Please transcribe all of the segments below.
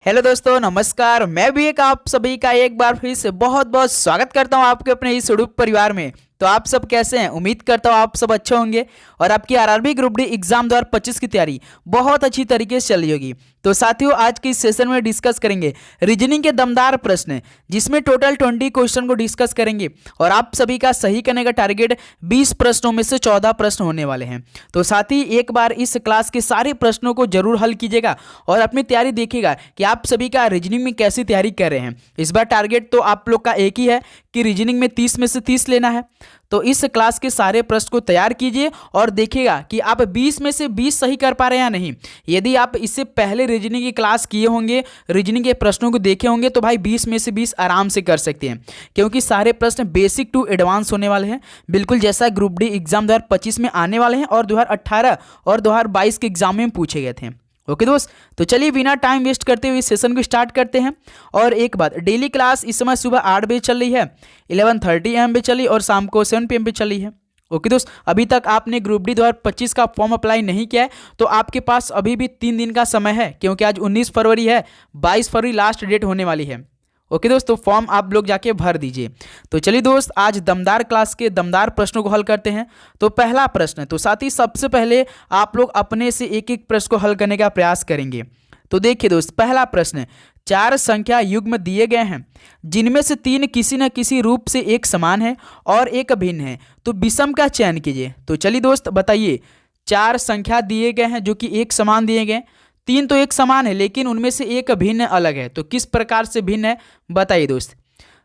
Hello दोस्तों, नमस्कार। मैं भी एक आप सभी का एक बार फिर से बहुत बहुत स्वागत करता हूं आपके अपने इस उड़ूप परिवार में। तो आप सब कैसे हैं? उम्मीद करता हूं आप सब अच्छे होंगे और आपकी आरआरबी ग्रुप डी एग्जाम 2025 की तैयारी बहुत अच्छी तरीके से चल रही होगी। तो साथियों, आज के इस सेशन में डिस्कस करेंगे रीजनिंग के दमदार प्रश्न, जिसमें टोटल 20 क्वेश्चन को डिस्कस करेंगे और आप सभी का सही करने का टारगेट 20 प्रश्नों में से 14 प्रश्न होने वाले हैं। तो साथ ही एक बार इस क्लास के सारे प्रश्नों को जरूर हल कीजिएगा और अपनी तैयारी देखिएगा कि आप सभी का रीजनिंग में कैसी तैयारी कर रहे हैं। इस बार टारगेट तो आप लोग का एक ही है कि रीजनिंग में 30 में से 30 लेना है। तो इस क्लास के सारे प्रश्न को तैयार कीजिए और देखिएगा कि आप 20 में से 20 सही कर पा रहे हैं या नहीं। यदि आप इससे पहले रीजनिंग की क्लास किए होंगे, रीजनिंग के प्रश्नों को देखे होंगे, तो भाई 20 में से 20 आराम से कर सकते हैं, क्योंकि सारे प्रश्न बेसिक टू एडवांस होने वाले हैं, बिल्कुल जैसा ग्रुप डी एग्जाम 2025 में आने वाले हैं और 2018 और 2022 के एग्जाम में पूछे गए थे। ओके दोस्त, तो चलिए बिना टाइम वेस्ट करते हुए सेशन को स्टार्ट करते हैं। और एक बात, डेली क्लास इस समय सुबह 8 बजे चल रही है, 11:30 AM पे चली और शाम को 7 PM पे चल रही है। ओके दोस्त, अभी तक आपने ग्रुप डी 2025 का फॉर्म अप्लाई नहीं किया है तो आपके पास अभी भी 3 दिन का समय है, क्योंकि आज 19 फरवरी है, 22 फरवरी लास्ट डेट होने वाली है। ओके दोस्त, तो फॉर्म आप लोग जाके भर दीजिए। तो चलिए दोस्त, आज दमदार क्लास के दमदार प्रश्नों को हल करते हैं। तो पहला प्रश्न, तो साथ ही सबसे पहले आप लोग अपने से एक एक प्रश्न को हल करने का प्रयास करेंगे। तो देखिए दोस्त, पहला प्रश्न, 4 संख्या युग्म दिए गए हैं जिनमें से 3 किसी न किसी रूप से एक समान है और एक भिन्न है, तो विषम का चयन कीजिए। तो चलिए दोस्त बताइए, 4 संख्या दिए गए हैं जो कि एक समान दिए गए, 3 तो एक समान है लेकिन उनमें से एक भिन्न अलग है, तो किस प्रकार से भिन्न है बताइए दोस्त।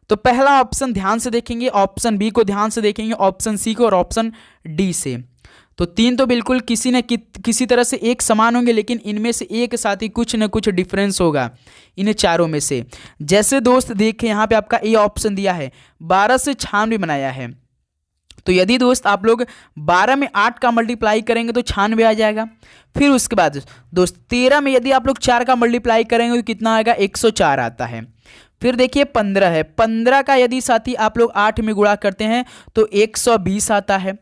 तो पहला ऑप्शन ध्यान से देखेंगे, ऑप्शन बी को ध्यान से देखेंगे, ऑप्शन सी को और ऑप्शन डी से। तो 3 तो बिल्कुल किसी तरह से एक समान होंगे, लेकिन इनमें से एक साथ ही कुछ न कुछ डिफरेंस होगा इन चारों में से। जैसे दोस्त देखिए, यहाँ पे आपका ए ऑप्शन दिया है, 12 से 96 बनाया है। तो यदि दोस्त आप लोग 12 में 8 का मल्टीप्लाई करेंगे तो 96 आ जाएगा। फिर उसके बाद दोस्त 13 में यदि आप लोग 4 का मल्टीप्लाई करेंगे तो कितना आएगा, 104 आता है। फिर देखिए 15 है, 15 का यदि साथी आप लोग 8 में गुणा करते हैं तो 120 आता है।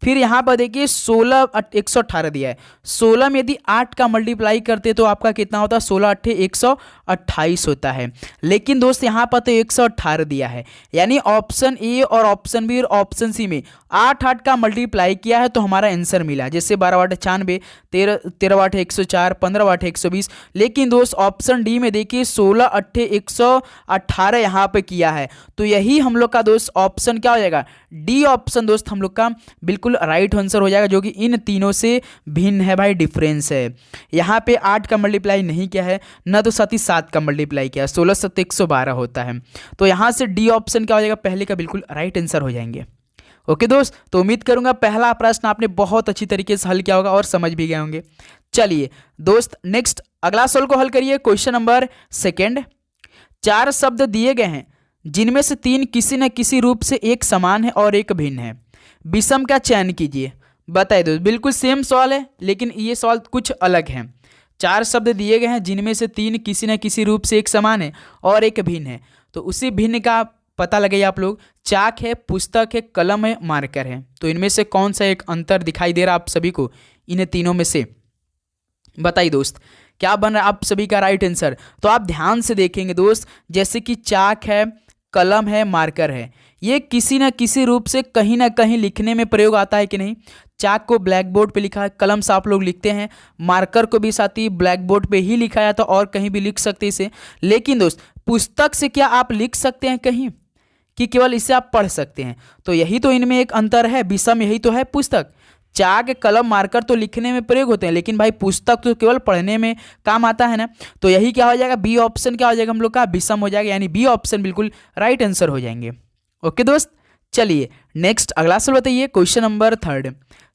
फिर यहाँ पर देखिए 16 118 दिया है, 16 में यदि 8 का मल्टीप्लाई करते तो आपका कितना होता है, 16 8 128 होता है। लेकिन दोस्त यहाँ पर तो 118 दिया है, यानी ऑप्शन ए और ऑप्शन बी और ऑप्शन सी में 8 का मल्टीप्लाई किया है तो हमारा आंसर मिला। जैसे 12 8 96, 13 8 104, 15 8 120। लेकिन दोस्त ऑप्शन डी में देखिए 16 8 118 यहाँ पे किया है, तो यही हम लोग का दोस्त ऑप्शन क्या हो जाएगा, डी ऑप्शन दोस्त हम लोग का बिल्कुल राइट आंसर हो जाएगा, जो कि इन तीनों से भिन्न है भाई, डिफरेंस है। यहाँ पे 8 का मल्टीप्लाई नहीं किया है, ना तो साथ ही 7 का मल्टीप्लाई किया है, 16 7 112 होता है। तो यहाँ से डी ऑप्शन क्या हो जाएगा, पहले का बिल्कुल राइट आंसर हो जाएंगे। ओके दोस्त, तो उम्मीद करूंगा पहला प्रश्न आपने बहुत अच्छी तरीके से हल किया होगा और समझ भी गए होंगे। चलिए दोस्त, नेक्स्ट अगला सवाल को हल करिए। क्वेश्चन नंबर 2, 4 शब्द दिए गए हैं जिनमें से 3 किसी न किसी रूप से एक समान है और एक भिन्न है, विषम का चयन कीजिए। बताइए दोस्त, बिल्कुल सेम सवाल है लेकिन ये सवाल कुछ अलग है। 4 शब्द दिए गए हैं जिनमें से 3 किसी न किसी रूप से एक समान है और एक भिन्न है, तो उसी भिन्न का पता लगाइए आप लोग। चाक है, पुस्तक है, कलम है, मार्कर है, तो इनमें से कौन सा एक अंतर दिखाई दे रहा है आप सभी को इन तीनों में से? बताइए दोस्त, क्या बन रहा है आप सभी का राइट आंसर? तो आप ध्यान से देखेंगे दोस्त, जैसे कि चाक है, कलम है, मार्कर है, ये किसी न किसी रूप से कहीं ना कहीं लिखने में प्रयोग आता है कि नहीं। चाक को ब्लैक बोर्ड पे लिखा है, कलम से आप लोग लिखते हैं, मार्कर को भी साथ ही ब्लैक बोर्ड पे ही लिखा जाता और कहीं भी लिख सकते इसे। लेकिन दोस्त पुस्तक से क्या आप लिख सकते हैं कहीं, कि केवल इसे आप पढ़ सकते हैं? तो यही तो इनमें एक अंतर है, विषम यही तो है। पुस्तक, चाक, कलम, मार्कर तो लिखने में प्रयोग होते हैं, लेकिन भाई पुस्तक तो केवल पढ़ने में काम आता है ना। तो यही क्या हो जाएगा, बी ऑप्शन क्या हो जाएगा हम लोग का, विषम हो जाएगा, यानी बी ऑप्शन बिल्कुल राइट आंसर हो जाएंगे। ओके दोस्त, चलिए नेक्स्ट अगला सवाल बताइए। क्वेश्चन नंबर 3,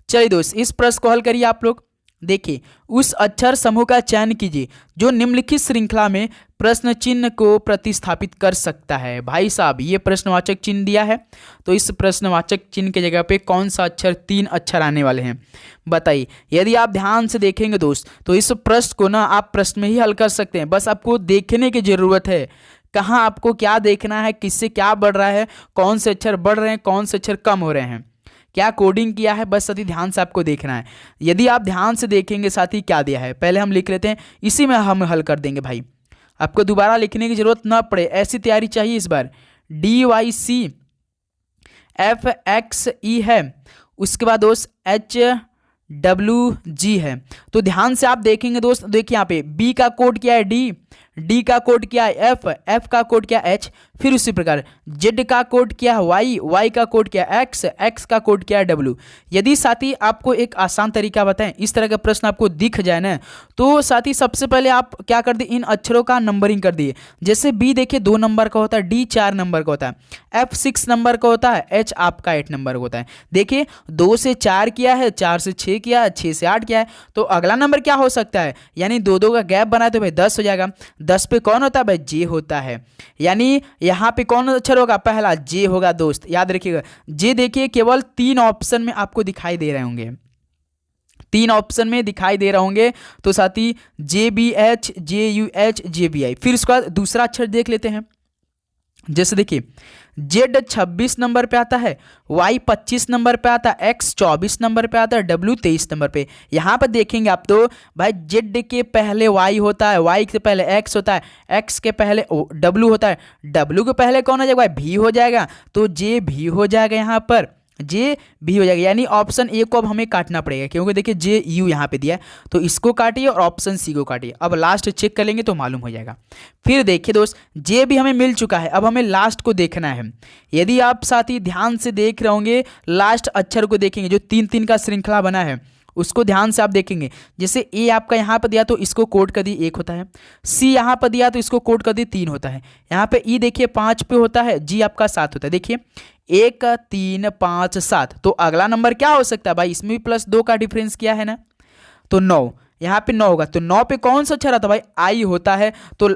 चलिए दोस्त इस प्रश्न को हल करिए आप लोग। देखिए, उस अक्षर समूह का चयन कीजिए जो निम्नलिखित श्रृंखला में प्रश्न चिन्ह को प्रतिस्थापित कर सकता है। भाई साहब, ये प्रश्नवाचक चिन्ह दिया है, तो इस प्रश्नवाचक चिन्ह की जगह पे कौन सा अक्षर, 3 अक्षर आने वाले हैं बताइए। यदि आप ध्यान से देखेंगे दोस्त, तो इस प्रश्न को ना आप प्रश्न में ही हल कर सकते हैं, बस आपको देखने की जरूरत है कहाँ आपको क्या देखना है, किससे क्या बढ़ रहा है, कौन से अक्षर बढ़ रहे हैं, कौन से अक्षर कम हो रहे हैं, क्या कोडिंग किया है, बस साथी ध्यान से आपको देखना है। यदि आप ध्यान से देखेंगे साथी क्या दिया है, पहले हम लिख लेते हैं, इसी में हम हल कर देंगे भाई। आपको दोबारा लिखने की जरूरत ना पड़े, ऐसी तैयारी चाहिए इस बार। DYCFXE है, उसके बाद दोस्त HWG है। तो ध्यान से आप देखेंगे दोस्त, देखिए यहाँ पे B का कोड क्या है D का कोड क्या है F का कोड क्या है H, फिर उसी प्रकार Z का कोड क्या है Y का कोड क्या है X का कोड क्या है W। यदि साथी आपको एक आसान तरीका बताएं, इस तरह का प्रश्न आपको दिख जाए ना, तो साथी सबसे पहले आप क्या कर दिए, इन अक्षरों का नंबरिंग कर दिए। जैसे B देखिए 2 नंबर का होता है, D 4 नंबर का होता है, F 6 नंबर का होता है, H आपका 8 नंबर का होता है। देखिए 2 से 4 किया है, 4 से 6 किया है, 6 से 8 किया है, तो अगला नंबर क्या हो सकता है, यानी 2 का गैप बनाए तो भाई 10 हो जाएगा। 10 पे कौन होता है भाई, जे होता है, यानी यहाँ पे कौन अक्षर होगा, पहला जे होगा दोस्त, याद रखिएगा। जे देखिए केवल 3 ऑप्शन में आपको दिखाई दे रहे होंगे, 3 ऑप्शन में दिखाई दे रहे होंगे, तो साथी JBH JUH JBI। फिर उसके बाद दूसरा अक्षर देख लेते हैं। जैसे देखिए Z 26 नंबर पे आता है, Y 25 नंबर पे आता है, X 24 नंबर पे आता है, W 23 नंबर पे। यहाँ पर देखेंगे आप तो भाई Z के पहले Y होता है, Y के पहले X होता है, X के पहले W होता है, W के पहले कौन हो जाएगा, V हो जाएगा, तो J भी हो जाएगा, यहाँ पर जे भी हो जाएगा। यानी ऑप्शन ए को अब हमें काटना पड़ेगा, क्योंकि देखिए जे यू यहाँ पे दिया है, तो इसको काटिए और ऑप्शन सी को काटिए। अब लास्ट चेक कर लेंगे तो मालूम हो जाएगा। फिर देखिए दोस्त, जे भी हमें मिल चुका है, अब हमें लास्ट को देखना है। यदि आप साथी ध्यान से देख रहे होंगे, लास्ट अक्षर को देखेंगे, जो 3-3 का श्रृंखला बना है उसको ध्यान से आप देखेंगे। जैसे ए आपका यहाँ पर दिया तो इसको कोड कर दी 1 होता है, सी यहाँ पर दिया तो इसको कोड कर दी 3 होता है, यहाँ पे ई देखिए 5 पे होता है, जी आपका 7 होता है। देखिए 1 3 5 7, तो अगला नंबर क्या हो सकता है भाई, इसमें भी +2 का डिफरेंस किया है ना, तो 9, यहाँ पे 9 होगा। तो 9 पे कौन सा अक्षर आता भाई, आई होता है। तो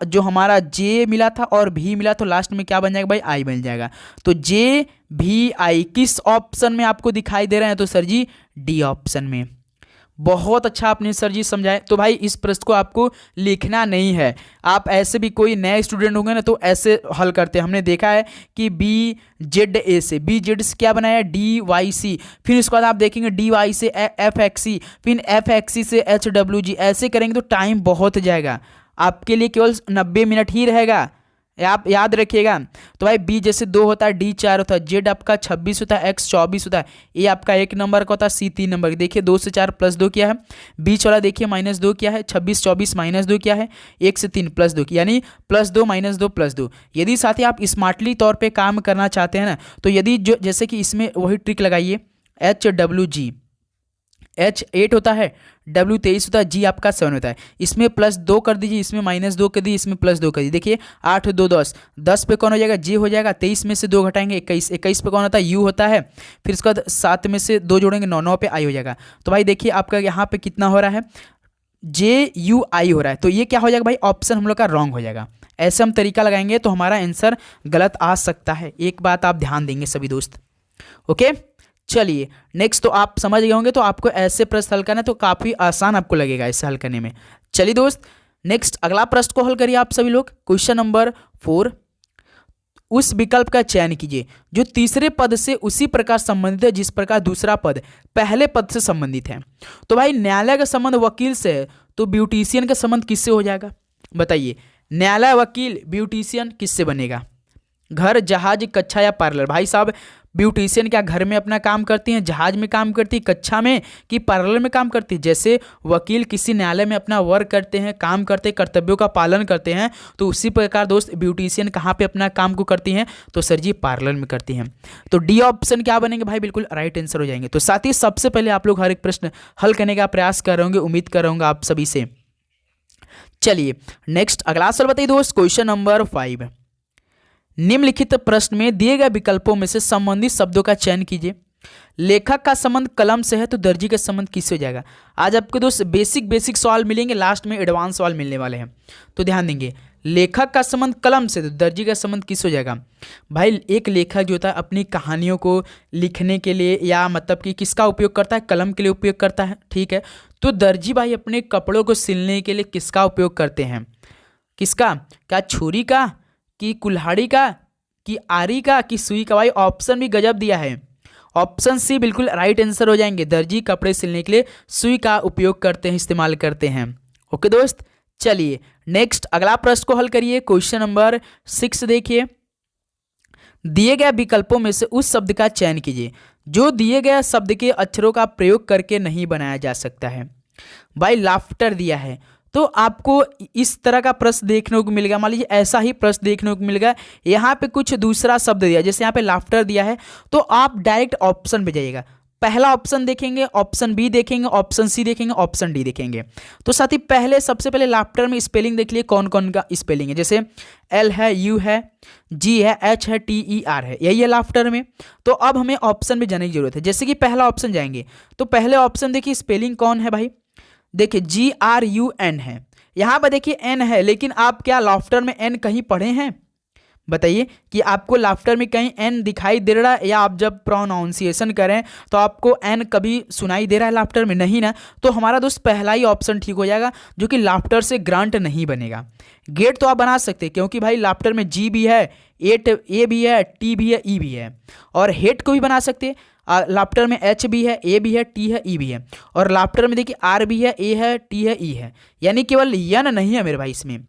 जो हमारा जे मिला था और भी मिला, तो लास्ट में क्या बन जाएगा भाई, आई बन जाएगा। तो जे भी आई किस ऑप्शन में आपको दिखाई दे रहे हैं, तो सर जी डी ऑप्शन में। बहुत अच्छा आपने सर जी समझाए। तो भाई इस प्रश्न को आपको लिखना नहीं है, आप ऐसे भी कोई नए स्टूडेंट होंगे ना तो ऐसे हल करते हैं। हमने देखा है कि BZA से BZ से क्या बनाया, DYC, फिर उसके बाद आप देखेंगे DY से FXE, फिर FXE से HWG, ऐसे करेंगे तो टाइम बहुत जाएगा, आपके लिए केवल 90 मिनट ही रहेगा, आप याद रखिएगा। तो भाई B जैसे 2 होता है, D 4 होता है, Z आपका 26 होता है, X 24 होता है, A आपका 1 नंबर का होता है, C 3 नंबर। देखिए 2 से 4 +2 किया है, बीच वाला देखिए -2 किया है, 26 24 -2 किया है, 1 से 3 +2 यानी +2 -2 +2। यदि साथ ही आप स्मार्टली तौर पे काम करना चाहते हैं ना, तो यदि जो जैसे कि इसमें वही ट्रिक लगाइए, HWG, H 8 होता है, W 23 होता है, G आपका 7 होता है, इसमें +2 कर दीजिए, इसमें -2 कर दीजिए, इसमें +2 कर दीजिए। देखिए 8 2 10, 10 पे कौन हो जाएगा, G हो जाएगा, 23 में से 2 घटाएंगे 21, 21 पे कौन होता है, U होता है, फिर उसके बाद 7 में से 2 जोड़ेंगे 9, 9 पे I हो जाएगा। तो भाई देखिए आपका यहाँ पे कितना हो रहा है, JUI हो रहा है, तो ये क्या हो जाएगा भाई, ऑप्शन हम लोग का रॉन्ग हो जाएगा। ऐसे हम तरीका लगाएंगे तो हमारा आंसर गलत आ सकता है, एक बात आप ध्यान देंगे सभी दोस्त। ओके चलिए नेक्स्ट, तो आप समझ गए होंगे, तो आपको ऐसे प्रश्न हल करना तो काफ़ी आसान आपको लगेगा इसे हल करने में। चलिए दोस्त नेक्स्ट अगला प्रश्न को हल करिए आप सभी लोग। क्वेश्चन नंबर 4, उस विकल्प का चयन कीजिए जो तीसरे पद से उसी प्रकार संबंधित है जिस प्रकार दूसरा पद पहले पद से संबंधित है। तो भाई न्यायालय का संबंध वकील से है, तो ब्यूटिशियन का संबंध किससे हो जाएगा, बताइए। न्यायालय वकील ब्यूटिशियन किससे बनेगा, घर जहाज कक्षा या पार्लर। भाई साहब ब्यूटिशियन क्या घर में अपना काम करती हैं, जहाज में काम करती है, कक्षा में कि पार्लर में काम करती है। जैसे वकील किसी न्यायालय में अपना वर्क करते हैं, काम करते हैं, कर्तव्यों का पालन करते हैं, तो उसी प्रकार दोस्त ब्यूटिशियन कहाँ पे अपना काम को करती हैं, तो सर जी पार्लर में करती हैं। तो डी ऑप्शन क्या बनेंगे भाई, बिल्कुल राइट आंसर हो जाएंगे। तो साथ ही सबसे पहले आप लोग हर एक प्रश्न हल करने का प्रयास कर रहे होंगे, उम्मीद कर रहा हूँ आप सभी से। चलिए नेक्स्ट अगला सवाल बताइए दोस्त, क्वेश्चन नंबर 5, निम्नलिखित प्रश्न में दिए गए विकल्पों में से संबंधित शब्दों का चयन कीजिए। लेखक का संबंध कलम से है तो दर्जी का संबंध किससे हो जाएगा। आज आपको दोस्त बेसिक सवाल मिलेंगे, लास्ट में एडवांस सवाल मिलने वाले हैं, तो ध्यान देंगे। लेखक का संबंध कलम से तो दर्जी का संबंध किससे हो जाएगा। भाई एक लेखक जो होता है अपनी कहानियों को लिखने के लिए या मतलब कि किसका उपयोग करता है, कलम के लिए उपयोग करता है, ठीक है। तो दर्जी भाई अपने कपड़ों को सिलने के लिए किसका उपयोग करते हैं, किसका, क्या छुरी का, कि कुल्हाड़ी का, कि आरी का, कि सुई का। भाई ऑप्शन भी गजब दिया है, ऑप्शन सी बिल्कुल राइट आंसर हो जाएंगे। दर्जी कपड़े सिलने के लिए सुई का उपयोग करते हैं, इस्तेमाल करते हैं। ओके दोस्त चलिए नेक्स्ट अगला प्रश्न को हल करिए। क्वेश्चन नंबर 6 देखिए, दिए गए विकल्पों में से उस शब्द का चयन कीजिए जो दिए गए शब्द के अक्षरों का प्रयोग करके नहीं बनाया जा सकता है। भाई लाफ्टर दिया है तो आपको इस तरह का प्रश्न देखने को मिलेगा। मान लीजिए ऐसा ही प्रश्न देखने को मिलेगा, यहाँ पे कुछ दूसरा शब्द दिया, जैसे यहाँ पे लाफ्टर दिया है तो आप डायरेक्ट ऑप्शन पे जाइएगा। पहला ऑप्शन देखेंगे, ऑप्शन बी देखेंगे, ऑप्शन सी देखेंगे, ऑप्शन डी देखेंगे। तो साथ ही पहले सबसे पहले लाफ्टर में स्पेलिंग देख लिए कौन कौन का स्पेलिंग है, जैसे एल है, यू है, जी है, एच है, टी ई आर है, यही है लाफ्टर में। तो अब हमें ऑप्शन में जाने की जरूरत है। जैसे कि पहला ऑप्शन जाएंगे तो पहले ऑप्शन देखिए स्पेलिंग कौन है भाई, देखिए GRUN है, यहाँ पर देखिए एन है, लेकिन आप क्या लाफ्टर में एन कहीं पढ़े हैं? बताइए कि आपको लाफ्टर में कहीं एन दिखाई दे रहा है, या आप जब प्रोनाउंसिएशन करें तो आपको एन कभी सुनाई दे रहा है लाफ्टर में? नहीं ना। तो हमारा दोस्त पहला ही ऑप्शन ठीक हो जाएगा, जो कि लाफ्टर से ग्रांट नहीं बनेगा। गेट तो आप बना सकते हैं क्योंकि भाई लाफ्टर में जी भी है, ए भी है, टी भी है, ई भी है, और हेट को भी बना सकते हैं। लाफ्टर में एच भी है, ए भी है, टी है, ई भी है, और लाफ्टर में देखिए आर भी है, ए है, टी है, ई है, यानी केवल यन नहीं है मेरे भाई, इसमें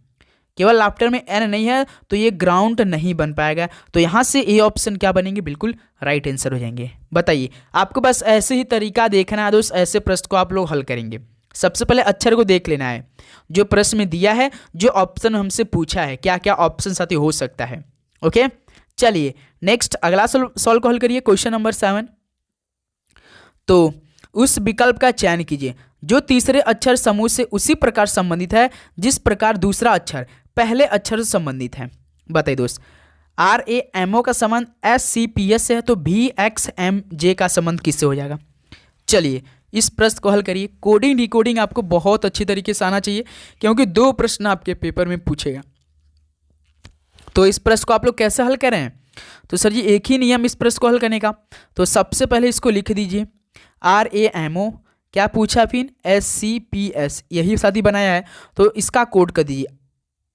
केवल लाफ्टर में एन नहीं है तो ये ग्राउंड नहीं बन पाएगा। तो यहाँ से ए ऑप्शन क्या बनेंगे, बिल्कुल राइट आंसर हो जाएंगे। बताइए, आपको बस ऐसे ही तरीका देखना है दोस्त, ऐसे प्रश्न को आप लोग हल करेंगे। सबसे पहले अक्षर को देख लेना है जो प्रश्न में दिया है, जो ऑप्शन हमसे पूछा है, क्या क्या ऑप्शन साथी हो सकता है। ओके, चलिए नेक्स्ट अगला सॉल्व को हल करिए। क्वेश्चन नंबर 7, तो उस विकल्प का चयन कीजिए जो तीसरे अक्षर समूह से उसी प्रकार संबंधित है जिस प्रकार दूसरा अक्षर पहले अक्षर से संबंधित है। बताइए दोस्त, RAMO का संबंध SCPS से है तो VXMJ का संबंध किससे हो जाएगा? चलिए इस प्रश्न को हल करिए। कोडिंग डिकोडिंग आपको बहुत अच्छी तरीके से आना चाहिए क्योंकि 2 प्रश्न आपके पेपर में पूछेगा। तो इस प्रश्न को आप लोग कैसे हल करें? तो सर जी एक ही नियम इस प्रश्न को हल करने का। तो सबसे पहले इसको लिख दीजिए, RAMO क्या पूछा, फिर SCPS यही साथी बनाया है तो इसका कोड कर दीजिए।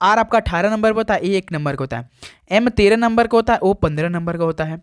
R आपका 18 नंबर का होता है, A 1 नंबर का होता है, M 13 नंबर का होता है, O 15 नंबर का होता है,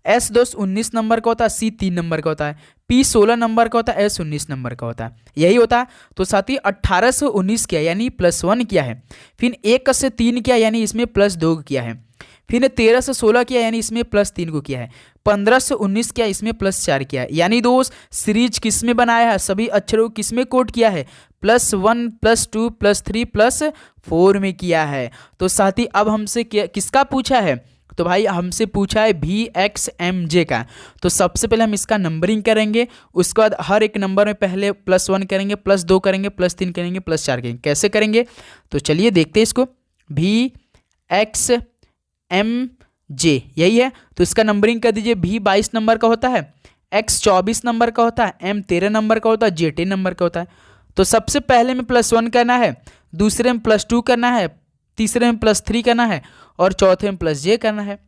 S दोस्त 19 नंबर का होता है, C 3 नंबर का होता है, P 16 नंबर का होता है, S 19 नंबर का होता है, यही होता है। तो साथी 18 से 19 किया यानी +1 किया है, फिर 1 से 3 किया यानी इसमें +2 किया है, फिर 13 से 16 किया यानी इसमें +3 को किया है, 15 से 19 किया इसमें +4 किया है। यानी दोस्त सीरीज किस में बनाया है, सभी अक्षरों किस में कोड किया है, +1 +2 +3 +4 में किया है। तो साथी अब हमसे किसका पूछा है? तो भाई हमसे पूछा है VXMJ का। तो सबसे पहले हम इसका नंबरिंग करेंगे, उसके बाद हर एक नंबर में पहले +1 करेंगे, +2 करेंगे, +3 करेंगे, +4 करेंगे। कैसे करेंगे तो चलिए देखते हैं इसको। VXMJ यही है तो इसका नंबरिंग कर दीजिए। V 22 नंबर का होता है, X 24 नंबर का होता है, M 13 नंबर का होता है, J 10 नंबर का होता है। तो सबसे पहले में +1 करना है, दूसरे में +2 करना है, तीसरे में +3 करना है और चौथे में +J करना है।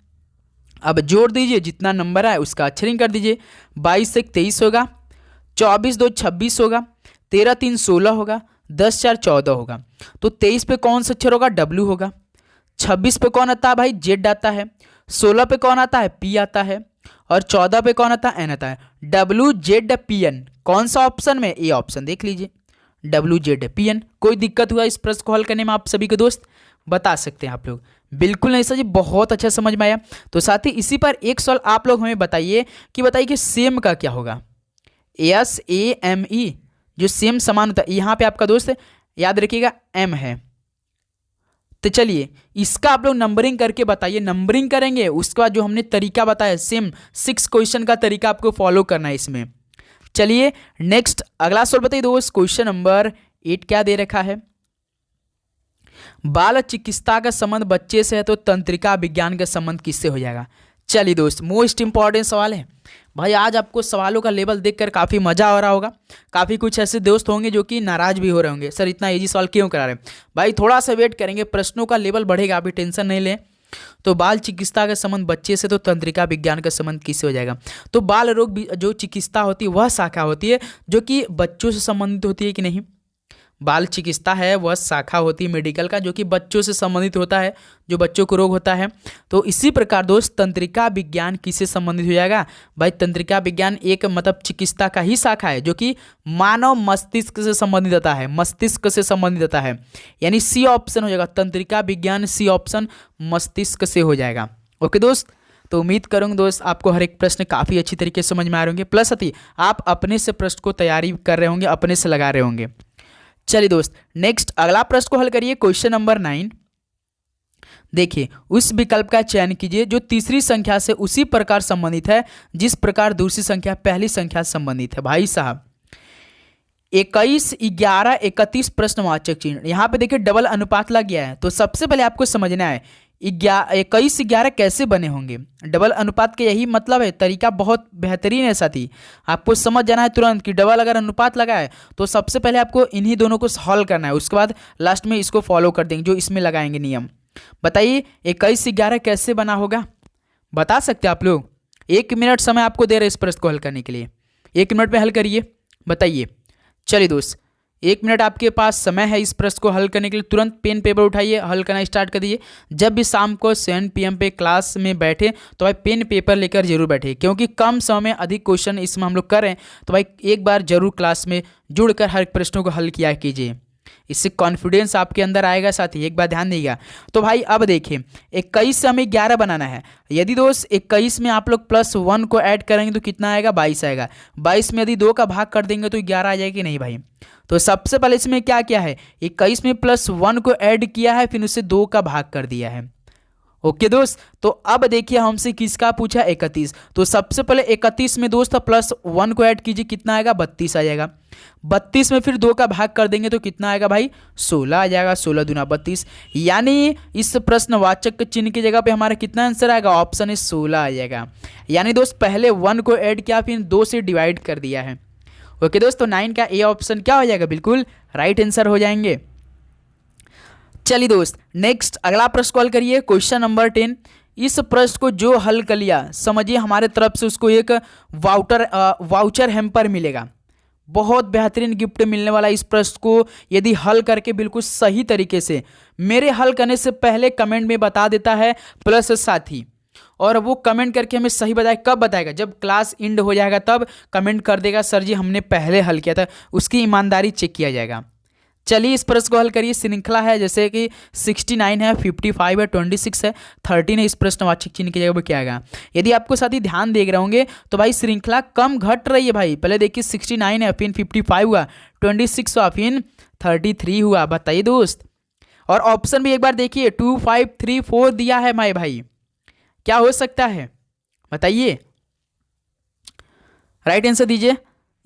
अब जोड़ दीजिए, जितना नंबर आए उसका अक्षरिंग कर दीजिए। 22 से 23 होगा, 24 2 26 होगा, 13 3 16 होगा, 10 4 14 होगा। तो 23 पे कौन सा अक्षर होगा? W होगा। 26 पे कौन आता है भाई? Z आता है। 16 पे कौन आता है? P आता है। और 14 पे कौन आता है? N आता है। WZPN कौन सा ऑप्शन में? ए ऑप्शन देख लीजिए, WZPN। कोई दिक्कत हुआ इस प्रश्न को हल करने में आप सभी को दोस्त? बता सकते हैं आप लोग। बिल्कुल नहीं सर जी, बहुत अच्छा समझ में आया। तो साथ ही इसी पर एक सवाल आप लोग हमें बताइए कि सेम का क्या होगा? SAME जो सेम समान होता है, यहाँ पे आपका दोस्त याद रखिएगा M है। तो चलिए इसका आप लोग नंबरिंग करके बताइए। नंबरिंग करेंगे उसके बाद जो हमने तरीका बताया सेम 6 क्वेश्चन का तरीका आपको फॉलो करना है इसमें। चलिए नेक्स्ट अगला सवाल बताइए दोस्त। क्वेश्चन नंबर 8 क्या दे रखा है? बाल चिकित्सा का संबंध बच्चे से है तो तंत्रिका विज्ञान का संबंध किससे हो जाएगा? चलिए दोस्त मोस्ट इंपॉर्टेंट सवाल है भाई। आज आपको सवालों का लेवल देखकर काफ़ी मज़ा आ रहा होगा। काफ़ी कुछ ऐसे दोस्त होंगे जो कि नाराज़ भी हो रहे होंगे, सर इतना इजी सवाल क्यों करा रहे हैं? भाई थोड़ा सा वेट करेंगे, प्रश्नों का लेवल बढ़ेगा, अभी टेंशन नहीं लें। तो बाल चिकित्सा का संबंध बच्चे से तो तंत्रिका विज्ञान का संबंध किससे हो जाएगा? तो बाल रोग जो चिकित्सा होती है वह शाखा होती है जो कि बच्चों से संबंधित होती है कि नहीं? बाल चिकित्सा है वह शाखा होती है मेडिकल का, जो कि बच्चों से संबंधित होता है, जो बच्चों को रोग होता है। तो इसी प्रकार दोस्त तंत्रिका विज्ञान किससे संबंधित हो जाएगा भाई? तंत्रिका विज्ञान एक मतलब चिकित्सा का ही शाखा है जो कि मानव मस्तिष्क से संबंधित होता है, मस्तिष्क से संबंधित होता है, यानी सी ऑप्शन हो जाएगा, तंत्रिका विज्ञान सी ऑप्शन मस्तिष्क से हो जाएगा। ओके दोस्त, तो उम्मीद करूँगा दोस्त आपको हर एक प्रश्न काफ़ी अच्छी तरीके से समझ में आ रहे होंगे, प्लस अति आप अपने से प्रश्न को तैयारी कर रहे होंगे, अपने से लगा रहे होंगे। चलिए दोस्त, नेक्स्ट अगला प्रश्न को हल करिए। क्वेश्चन नंबर 9, देखिए उस विकल्प का चयन कीजिए जो तीसरी संख्या से उसी प्रकार संबंधित है जिस प्रकार दूसरी संख्या पहली संख्या से संबंधित है। भाई साहब 21, 11, 31 प्रश्नवाचक चिन्ह, यहाँ पे देखिए डबल अनुपात लग गया है। तो सबसे पहले आपको समझना है 21, 11 कैसे बने होंगे। डबल अनुपात के यही मतलब है, तरीका बहुत बेहतरीन है साथी, आपको समझ जाना है तुरंत कि डबल अगर अनुपात लगा है तो सबसे पहले आपको इन्हीं दोनों को हल करना है, उसके बाद लास्ट में इसको फॉलो कर देंगे जो इसमें लगाएंगे नियम। बताइए 21, 11 कैसे बना होगा, बता सकते आप लोग? 1 मिनट समय आपको दे रहे इस प्रश्न को हल करने के लिए, 1 मिनट में हल करिए, बताइए। चलिए दोस्त 1 मिनट आपके पास समय है इस प्रश्न को हल करने के लिए, तुरंत पेन पेपर उठाइए, हल करना स्टार्ट कर दीजिए। जब भी शाम को 7 PM पे क्लास में बैठे तो भाई पेन पेपर लेकर जरूर बैठे, क्योंकि कम समय में अधिक क्वेश्चन इसमें हम लोग कर रहे हैं। तो भाई एक बार जरूर क्लास में जुड़कर हर प्रश्नों को हल किया कीजिए, इससे कॉन्फिडेंस आपके अंदर आएगा। साथ ही एक बार ध्यान दीजिएगा। तो भाई अब देखिए 21 से हमें 11 बनाना है। यदि दोस्त 21 में आप लोग +1 को ऐड करेंगे तो कितना आएगा? 22 आएगा। 22 में यदि 2 का भाग कर देंगे तो 11 आ जाएगी नहीं भाई। तो सबसे पहले इसमें क्या किया है, 21 में +1 को ऐड किया है, फिर उससे 2 का भाग कर दिया है। ओके दोस्त, तो अब देखिए हमसे किसका पूछा? 31। तो सबसे पहले 31 में दोस्त +1 को ऐड कीजिए, कितना आएगा? 32 आ जाएगा। 32 में फिर 2 का भाग कर देंगे तो कितना आएगा भाई? 16 आ जाएगा। 16 दूना 32, यानी इस प्रश्नवाचक चिन्ह की जगह पे हमारा कितना आंसर आएगा? ऑप्शन है 16 आ जाएगा। यानी दोस्त पहले 1 को ऐड किया, फिर 2 से डिवाइड कर दिया है। ओके दोस्तों, 9 का ए ऑप्शन क्या हो जाएगा? बिल्कुल राइट आंसर हो जाएंगे। चलिए दोस्त नेक्स्ट अगला प्रश्न हल करिए। क्वेश्चन नंबर 10, इस प्रश्न को जो हल कर लिया समझिए हमारे तरफ से उसको एक वाउचर हैम्पर मिलेगा, बहुत बेहतरीन गिफ्ट मिलने वाला। इस प्रश्न को यदि हल करके बिल्कुल सही तरीके से, मेरे हल करने से पहले कमेंट में बता देता है प्लस साथी, और वो कमेंट करके हमें सही बताए, कब बताएगा? जब क्लास एंड हो जाएगा तब कमेंट कर देगा सर जी हमने पहले हल किया था, उसकी ईमानदारी चेक किया जाएगा। चलिए इस प्रश्न को हल करिए। श्रृंखला है जैसे कि 69 है, 55 है, 26 है, 13 है। इस प्रश्नवाचक चिन्ह की जगह पर क्या आएगा? यदि आपको साथी ध्यान देख रहे होंगे तो भाई श्रृंखला कम घट रही है भाई। पहले देखिए 69 है, फिर 55 हुआ, 26 हुआ, फिर 33 हुआ। बताइए दोस्त, और ऑप्शन भी एक बार देखिए 2, 5, 3, 4 दिया है माए भाई, क्या हो सकता है बताइए? राइट आंसर दीजिए।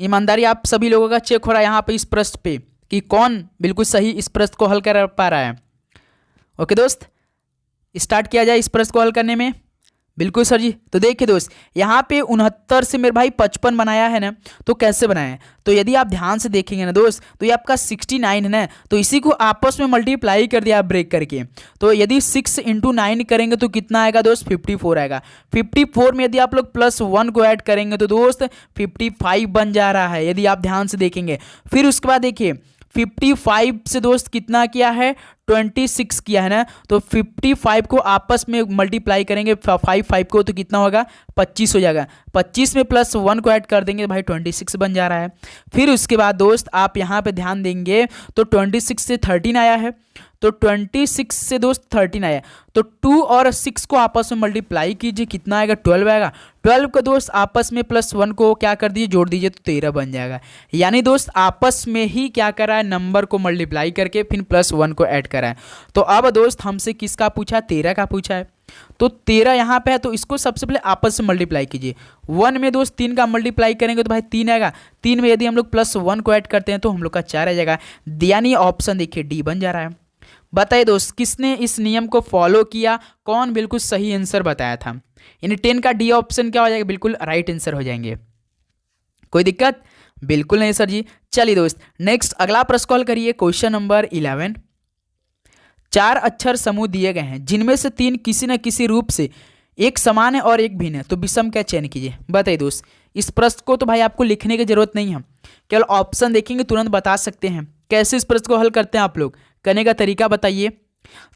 ईमानदारी आप सभी लोगों का चेक हो रहा है यहाँ पे इस प्रश्न पे कि कौन बिल्कुल सही इस प्रश्न को हल कर पा रहा है। ओके दोस्त, स्टार्ट किया जाए इस प्रश्न को हल करने में। बिल्कुल सर जी। तो देखिए दोस्त यहाँ पे 69 से मेरे भाई 55 बनाया है ना, तो कैसे बनाया है? तो यदि आप ध्यान से देखेंगे ना दोस्त, तो ये आपका 69 है ना, तो इसी को आपस में मल्टीप्लाई कर दिया ब्रेक करके। तो यदि 6 × 9 करेंगे तो कितना आएगा दोस्त? 54 आएगा। 54 में यदि आप लोग +1 को ऐड करेंगे तो दोस्त 55 बन जा रहा है, यदि आप ध्यान से देखेंगे। फिर उसके बाद देखिए 55 से दोस्त कितना किया है? 26 किया है ना, तो 55 को आपस में मल्टीप्लाई करेंगे 5 को, तो कितना होगा? 25 हो जाएगा। 25 में +1 को ऐड कर देंगे भाई 26 बन जा रहा है। फिर उसके बाद दोस्त आप यहाँ पे ध्यान देंगे तो 26 से 13 आया है, तो 26 से दोस्त 13 आया, तो 2 और 6 को आपस में मल्टीप्लाई कीजिए, कितना आएगा? 12 आएगा। 12 को दोस्त आपस में +1 को क्या कर दीजिए? जोड़ दीजिए, तो 13 बन जाएगा। यानी दोस्त आपस में ही क्या करा है? नंबर को मल्टीप्लाई करके फिर +1 को ऐड करा है। तो अब दोस्त हमसे किसका पूछा? 13 का पूछा है। तो 13 यहाँ पे है, तो इसको सबसे पहले आपस में मल्टीप्लाई कीजिए। 1 में दोस्त 3 का मल्टीप्लाई करेंगे तो भाई 3 आएगा। 3 में यदि हम लोग +1 को ऐड करते हैं तो हम लोग का 4 आ जाएगा। यानी ऑप्शन देखिए डी बन जा रहा है। बताइए दोस्त किसने इस नियम को फॉलो किया, कौन बिल्कुल सही आंसर बताया था? यानी 10 का डी ऑप्शन क्या हो जाएगा? बिल्कुल राइट आंसर हो जाएंगे। कोई दिक्कत? बिल्कुल नहीं सर जी। चलिए दोस्त नेक्स्ट अगला प्रश्न हल करिए। क्वेश्चन नंबर 11, 4 अक्षर समूह दिए गए हैं जिनमें से 3 किसी न किसी रूप से एक समान है और एक भिन्न है, तो विषम का चयन कीजिए। बताइए दोस्त इस प्रश्न को तो भाई आपको लिखने की जरूरत नहीं है, केवल ऑप्शन देखेंगे तुरंत बता सकते हैं। कैसे इस प्रश्न को हल करते हैं आप लोग, करने का तरीका बताइए।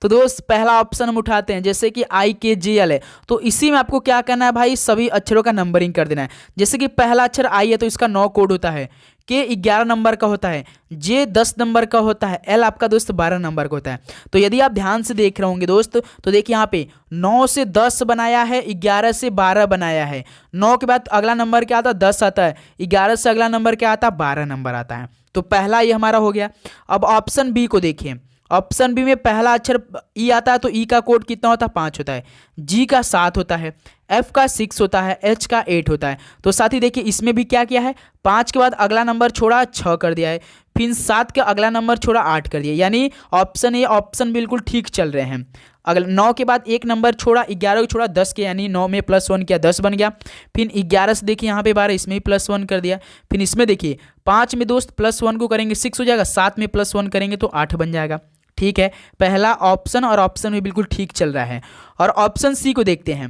तो दोस्त पहला ऑप्शन हम उठाते हैं, जैसे कि IKJL है, तो इसी में आपको क्या करना है भाई, सभी अक्षरों का नंबरिंग कर देना है। जैसे कि पहला अक्षर I है तो इसका 9 कोड होता है, K 11 नंबर का होता है, J 10 नंबर का होता है, L आपका दोस्त 12 नंबर का होता है। तो यदि आप ध्यान से देख रहे होंगे दोस्त, तो देखिए यहाँ पे 9 से 10 बनाया है, 11 से 12 बनाया है, 9 के बाद अगला नंबर क्या आता है, 10 आता है, 11 से अगला नंबर क्या आता है, 12 नंबर आता है। तो पहला ये हमारा हो गया। अब ऑप्शन बी को देखिए, ऑप्शन बी में पहला अक्षर ई आता है, तो ई का कोड कितना होता है, 5 होता है, जी का 7 होता है, एफ का 6 होता है, एच का 8 होता है। तो साथ ही देखिए इसमें भी क्या किया है, 5 के बाद अगला नंबर छोड़ा 6 कर दिया है, फिर 7 का अगला नंबर छोड़ा 8 कर दिया, यानी ऑप्शन ए ऑप्शन बिल्कुल ठीक चल रहे हैं। अगला 9 के बाद एक नंबर छोड़ा, 11 को छोड़ा 10 के, यानी 9 में +1 किया 10 बन गया। फिर 11 से देखिए यहाँ पे 12, इसमें भी +1 कर दिया। फिर इसमें देखिए 5 में दोस्त +1 को करेंगे 6 हो जाएगा, 7 में +1 करेंगे तो 8 बन जाएगा। ठीक है, पहला ऑप्शन और ऑप्शन भी बिल्कुल ठीक चल रहा है। और ऑप्शन सी को देखते हैं,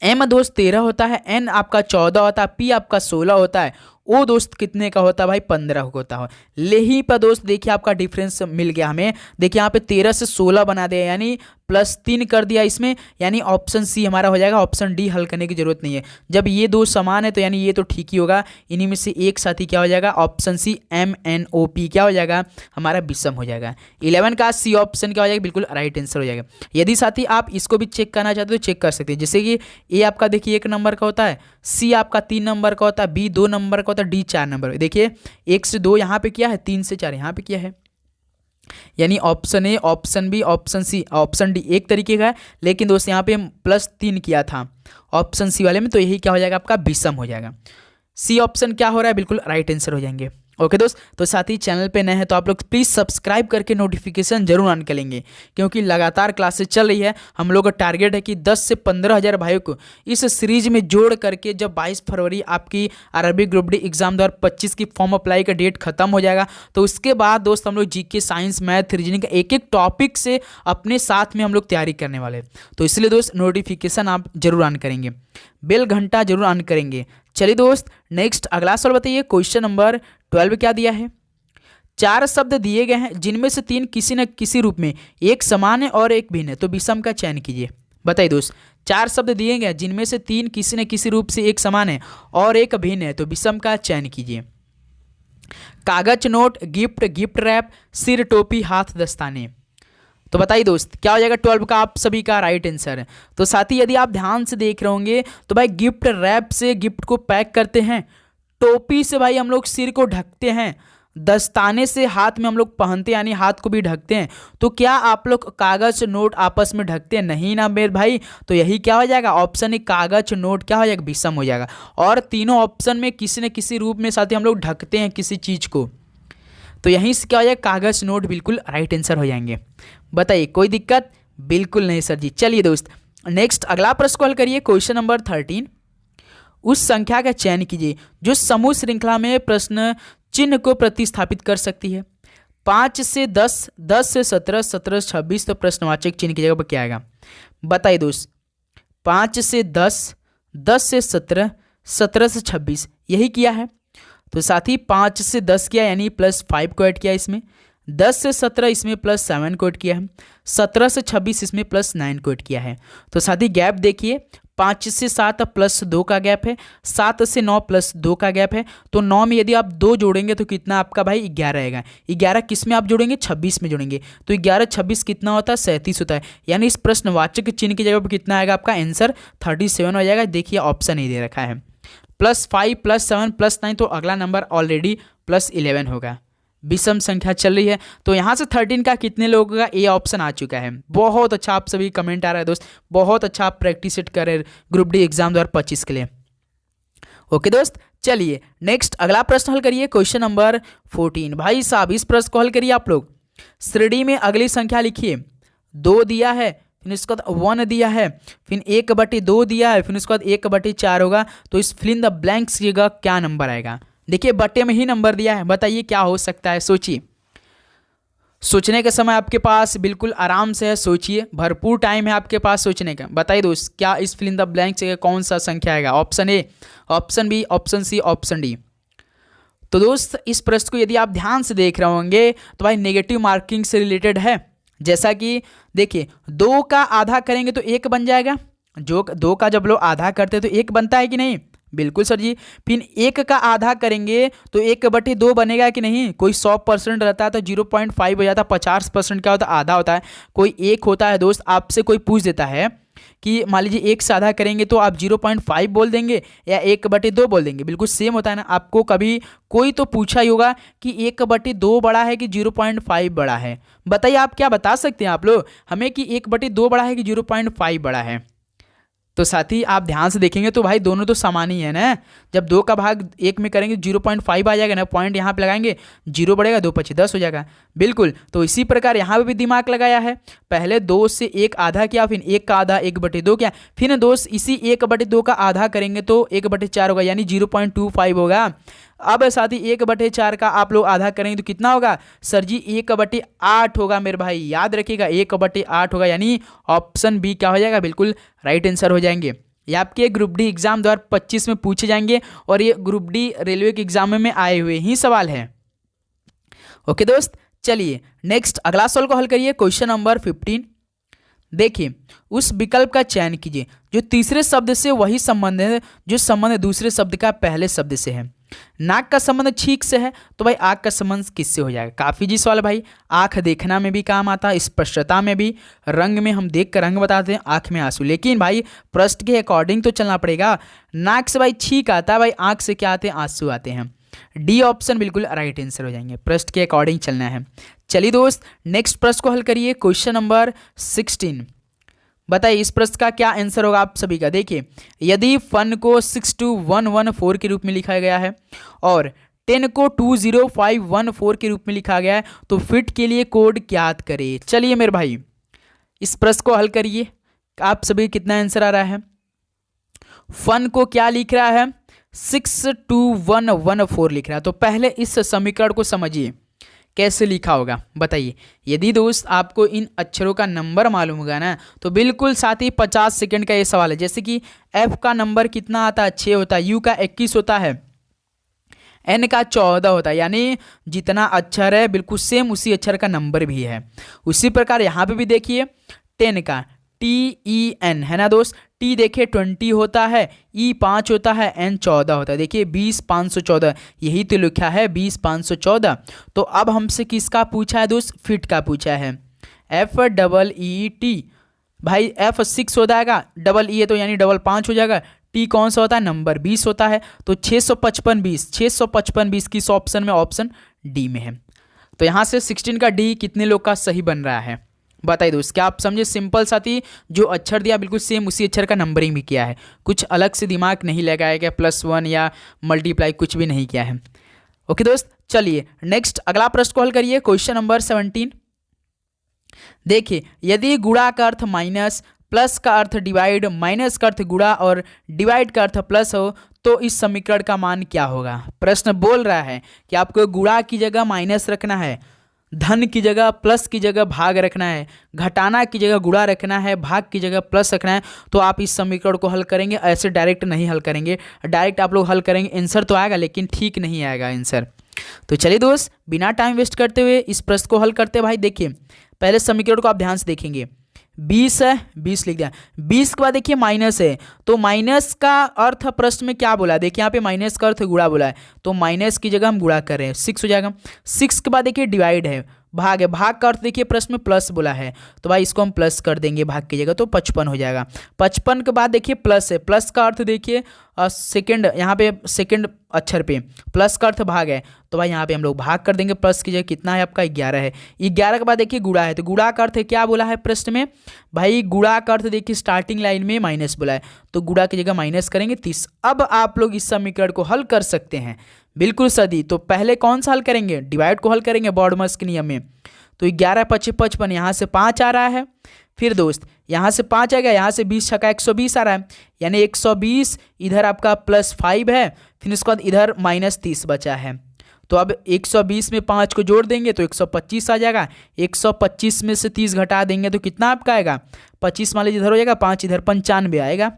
एम दोस्त 13 होता है, एन आपका 14 होता है, पी आपका 16 होता है, ओ दोस्त कितने का होता है भाई, 15 होता है। ले ही पर दोस्त देखिए आपका डिफरेंस मिल गया हमें, देखिए यहाँ पे 13 से 16 बना दिया, यानी +3 कर दिया इसमें, यानी ऑप्शन सी हमारा हो जाएगा। ऑप्शन डी हल करने की जरूरत नहीं है, जब ये दो समान है तो यानी ये तो ठीक ही होगा, इन्हीं में से एक साथी क्या हो जाएगा, ऑप्शन सी MNOP क्या हो जाएगा, हमारा विषम हो जाएगा। 11 का सी ऑप्शन क्या हो जाएगा, बिल्कुल राइट आंसर हो जाएगा। यदि साथी आप इसको भी चेक करना चाहते हो तो चेक कर सकते हैं, जैसे कि ए आपका देखिए 1 नंबर का होता है, सी आपका 3 नंबर का होता है, बी 2 नंबर का होता है, डी 4 नंबर। देखिए 1 से 2 यहाँ पे किया है, 3 से 4 यहाँ पे किया है, यानी option A, option B, option C, option D एक तरीके का है, लेकिन दोस्त यहाँ पे +3 किया था ऑप्शन सी वाले में, तो यही क्या हो जाएगा आपका विषम हो जाएगा। सी ऑप्शन क्या हो रहा है, बिल्कुल राइट आंसर हो जाएंगे। ओके दोस्त, तो साथ ही चैनल पे नए हैं तो आप लोग प्लीज़ सब्सक्राइब करके नोटिफिकेशन जरूर ऑन कर लेंगे, क्योंकि लगातार क्लासेस चल रही है। हम लोग का टारगेट है कि 10 से 15 हज़ार भाइयों को इस सीरीज में जोड़ करके, जब 22 फरवरी आपकी अरबी ग्रुप डी एग्जाम 2025 की फॉर्म अप्लाई का डेट खत्म हो जाएगा, तो उसके बाद दोस्त हम लोग जीके, साइंस, मैथ, रीजनिंग का एक एक टॉपिक से अपने साथ में हम लोग तैयारी करने वाले हैं। तो इसलिए दोस्त नोटिफिकेशन आप जरूर ऑन करेंगे, बेल घंटा जरूर ऑन करेंगे। चलिए दोस्त नेक्स्ट अगला सवाल बताइए, क्वेश्चन नंबर 12 क्या दिया है। 4 शब्द दिए गए हैं जिनमें से 3 किसी न किसी रूप में एक समान है और एक भिन्न है, तो विषम का चयन कीजिए। बताइए दोस्त, 4 शब्द दिए गए हैं जिनमें से 3 किसी न किसी रूप से एक समान है और एक भिन्न है, तो विषम का चयन कीजिए। कागज नोट, गिफ्ट, गिफ्ट रैप, सिर टोपी, हाथ दस्ताने। तो बताइए दोस्त क्या हो जाएगा 12 का आप सभी का राइट आंसर है। तो साथ ही यदि आप ध्यान से देख रहे होंगे तो भाई गिफ्ट रैप से गिफ्ट को पैक करते हैं, टोपी से भाई हम लोग सिर को ढकते हैं, दस्ताने से हाथ में हम लोग पहनते हैं यानी हाथ को भी ढकते हैं। तो क्या आप लोग कागज नोट आपस में ढकते हैं? नहीं ना मेरे भाई। तो यही क्या हो जाएगा, ऑप्शन ए कागज नोट क्या हो जाएगा, विषम हो जाएगा। और तीनों ऑप्शन में किसी न किसी रूप में साथ ही हम लोग ढकते हैं किसी चीज़ को, तो यहीं से क्या हो जाएगा, कागज नोट बिल्कुल राइट आंसर हो जाएंगे। बताइए कोई दिक्कत? बिल्कुल नहीं सर जी। चलिए दोस्त नेक्स्ट अगला प्रश्न को हल करिए, क्वेश्चन नंबर 13। उस संख्या का चयन कीजिए जो समूह श्रृंखला में प्रश्न चिन्ह को प्रतिस्थापित कर सकती है। 5 से 10, 10 से 17, 17 से 26, तो प्रश्नवाचक चिन्ह की जगह पर क्या आएगा? बताइए दोस्त, 5 से 10, 10 से 17, 17 से 26 यही किया है। तो साथ ही 5 से 10 किया यानी +5 को ऐड किया इसमें, 10 से 17 इसमें +7 को ऐड किया है, 17 से 26 इसमें +9 को ऐड किया है। तो साथ ही गैप देखिए, 5 से 7 +2 का गैप है, 7 से 9 +2 का गैप है। तो 9 में यदि आप 2 जोड़ेंगे तो कितना आपका भाई 11 आएगा। 11 किस में आप जोड़ेंगे? 26 में जोड़ेंगे। तो 11 26 कितना होता है? 37 होता है। यानी इस प्रश्नवाचक चिन्ह की जगह पर कितना आएगा आपका आंसर? 37 हो जाएगा। देखिए ऑप्शन ही दे रखा है, +5 +7 +9, तो अगला नंबर ऑलरेडी +11 होगा। विषम संख्या चल रही है। तो यहाँ से 13 का कितने लोगों का ए ऑप्शन आ चुका है? बहुत अच्छा, आप सभी कमेंट आ रहा है दोस्त, बहुत अच्छा आप प्रैक्टिस कर रहे हैं ग्रुप डी एग्जाम 2025 के लिए। ओके दोस्त, चलिए नेक्स्ट अगला प्रश्न हल करिए, क्वेश्चन नंबर 14। भाई साहब इस प्रश्न को हल करिए आप लोग। श्रेणी में अगली संख्या लिखिए। 2 दिया है, फिर उसके बाद 1 दिया है, फिर 1/2 दिया है, फिर उसके बाद 1/4 होगा। तो इस फिल इन द ब्लैंक्स की जगह क्या नंबर आएगा? देखिए बट्टे में ही नंबर दिया है, बताइए क्या हो सकता है? सोचिए, सोचने का समय आपके पास बिल्कुल आराम से है, सोचिए, भरपूर टाइम है आपके पास सोचने का। बताइए दोस्त क्या इस फिल इन द ब्लैंक्स की जगह कौन सा संख्या आएगा? Option A, option B, option C, option D. तो दोस्त इस प्रश्न को यदि आप ध्यान से देख रहे होंगे तो भाई नेगेटिव मार्किंग से रिलेटेड है। जैसा कि देखिए 2 का आधा करेंगे तो 1 बन जाएगा, जो 2 का जब लोग आधा करते हैं तो 1 बनता है कि नहीं, बिल्कुल सर जी। फिर 1 का आधा करेंगे तो 1/2 बनेगा कि नहीं, कोई 100% रहता है तो 0.5 हो जाता है, 50% क्या होता है आधा होता है, कोई 1 होता है। दोस्त आपसे कोई पूछ देता है कि मान लीजिए 1 से आधा करेंगे तो आप 0.5 बोल देंगे या 1/2 बोल देंगे, बिल्कुल सेम होता है ना। आपको कभी कोई तो पूछा ही होगा कि 1/2 बड़ा है कि 0.5 बड़ा है, बताइए आप क्या बता सकते हैं आप लोग हमें कि 1/2 बड़ा है कि 0.5 बड़ा है। तो साथी आप ध्यान से देखेंगे तो भाई दोनों तो समान ही है ना। जब 2 का भाग 1 में करेंगे 0.5 आ जाएगा ना, पॉइंट यहाँ पे लगाएंगे 0 बढ़ेगा, 2 × 5 = 10 हो जाएगा, बिल्कुल। तो इसी प्रकार यहाँ पे भी दिमाग लगाया है, पहले 2 से 1 आधा किया, फिर 1 का आधा 1/2 किया, फिर दोस्त इसी 1/2 का आधा करेंगे तो 1/4 होगा यानी 0.25 होगा। अब साथ ही 1/4 का आप लोग आधा करेंगे तो कितना होगा सर जी, 1/8 होगा मेरे भाई, याद रखिएगा 1/8 होगा, यानी ऑप्शन बी क्या हो जाएगा, बिल्कुल राइट आंसर हो जाएंगे। ये आपके ग्रुप डी एग्जाम 2025 में पूछे जाएंगे और ये ग्रुप डी रेलवे के एग्जाम में आए हुए ही सवाल है। ओके दोस्त, चलिए नेक्स्ट अगला सवाल को हल करिए। क्वेश्चन नंबर 15 देखिए, उस विकल्प का चयन कीजिए जो तीसरे शब्द से वही संबंध है जो संबंध दूसरे शब्द का पहले शब्द से है। नाक का संबंध छींक से है तो भाई आँख का संबंध किससे हो जाएगा। काफ़ी जी सवाल भाई, आँख देखना में भी काम आता है, स्पष्टता में भी, रंग में हम देख कर रंग बताते हैं, आँख में आंसू, लेकिन भाई प्रश्न के अकॉर्डिंग तो चलना पड़ेगा। नाक से भाई छींक आता है, भाई आँख से क्या आते हैं, आंसू आते हैं। डी ऑप्शन बिल्कुल राइट आंसर हो जाएंगे, प्रश्न के अकॉर्डिंग चलना है। चलिए दोस्त नेक्स्ट प्रश्न को हल करिए। क्वेश्चन नंबर 16 बताइए इस प्रश्न का क्या आंसर होगा आप सभी का। देखिए, यदि फन को 62114 के रूप में लिखा गया है और 10 को 20514 के रूप में लिखा गया है तो फिट के लिए कोड ज्ञात करें। चलिए मेरे भाई इस प्रश्न को हल करिए, आप सभी कितना आंसर आ रहा है। फन को क्या लिख रहा है, 62114 लिख रहा है, तो पहले इस समीकरण को समझिए कैसे लिखा होगा बताइए। यदि दोस्त आपको इन अक्षरों का नंबर मालूम होगा ना तो बिल्कुल साथ ही 50 सेकंड का ये सवाल है। जैसे कि एफ का नंबर कितना आता है, 6 होता है, यू का 21 होता है, एन का 14 होता है, यानी जितना अक्षर है बिल्कुल सेम उसी अक्षर का नंबर भी है। उसी प्रकार यहाँ पे भी देखिए 10 का TEN है ना दोस्त, टी देखिए 20 होता है, ई 5 होता है, एन 14 होता है। देखिए 20,514 यही तो लिखा है 20,514। तो अब हमसे किसका पूछा है दोस्त, फिट का पूछा है, FEET। भाई F 6 हो जाएगा, डबल ई है तो यानी डबल 5 हो जाएगा, टी कौन सा होता है, नंबर 20 होता है, तो 655 किस ऑप्शन में, ऑप्शन डी में है। तो यहाँ से 16 का डी कितने लोग का सही बन रहा है बताइए दोस्त। क्या आप समझे, सिंपल साथी, जो अक्षर दिया बिल्कुल सेम उसी अक्षर का नंबरिंग भी किया है, कुछ अलग से दिमाग नहीं लगाया गया, +1 या मल्टीप्लाई कुछ भी नहीं किया है। ओके दोस्त, चलिए नेक्स्ट अगला प्रश्न को हल करिए। क्वेश्चन नंबर 17 देखिए, यदि गुणा का अर्थ माइनस, प्लस का अर्थ डिवाइड, माइनस का अर्थ गुणा और डिवाइड का अर्थ प्लस हो तो इस समीकरण का मान क्या होगा। प्रश्न बोल रहा है कि आपको गुणा की जगह माइनस रखना है, धन की जगह प्लस की जगह भाग रखना है, घटाना की जगह गुणा रखना है, भाग की जगह प्लस रखना है। तो आप इस समीकरण को हल करेंगे, ऐसे डायरेक्ट नहीं हल करेंगे। डायरेक्ट आप लोग हल करेंगे आंसर तो आएगा लेकिन ठीक नहीं आएगा आंसर। तो चलिए दोस्त बिना टाइम वेस्ट करते हुए इस प्रश्न को हल करते हैं। भाई देखिए पहले समीकरण को आप ध्यान से देखेंगे, 20 है, 20 लिख दिया, 20 के बाद देखिए माइनस है, तो माइनस का अर्थ प्रश्न में क्या बोला, देखिए यहाँ पे माइनस का अर्थ गुणा बोला है, तो माइनस की जगह हम गुणा कर रहे हैं, 6 हो जाएगा। 6 के बाद देखिए डिवाइड है, भाग है, भाग का अर्थ देखिए प्रश्न में प्लस बोला है, तो भाई इसको हम प्लस कर देंगे भाग की जगह, तो 55 हो जाएगा। 55 के बाद देखिए प्लस है, प्लस का अर्थ देखिए सेकंड, यहाँ पे सेकंड अक्षर पे प्लस का अर्थ भाग है, तो भाई यहाँ पे हम लोग भाग कर देंगे, प्लस की जगह कितना है आपका 11 है। 11 के बाद देखिए गुणा है, तो गुणा का अर्थ क्या बोला है प्रश्न में, भाई गुणा का अर्थ देखिए स्टार्टिंग लाइन में माइनस बोला है, तो गुणा की जगह माइनस करेंगे 30। अब आप लोग इस समीकरण को हल कर सकते हैं बिल्कुल सदी। तो पहले कौन सा हल करेंगे, डिवाइड को हल करेंगे बॉडमस के नियम में, तो 11 × 55 यहाँ से 5 आ रहा है, फिर दोस्त यहाँ से 5 आ गया, यहाँ से 20 छक्का 120 आ रहा है, यानी 120 इधर आपका +5 है, फिर उसके बाद इधर -30 बचा है। तो अब 120 में 5 को जोड़ देंगे तो 125 आ जाएगा, 125 में से 30 घटा देंगे तो कितना आपका आएगा, 25 मान लीजिए इधर हो जाएगा, 5 इधर 95 आएगा,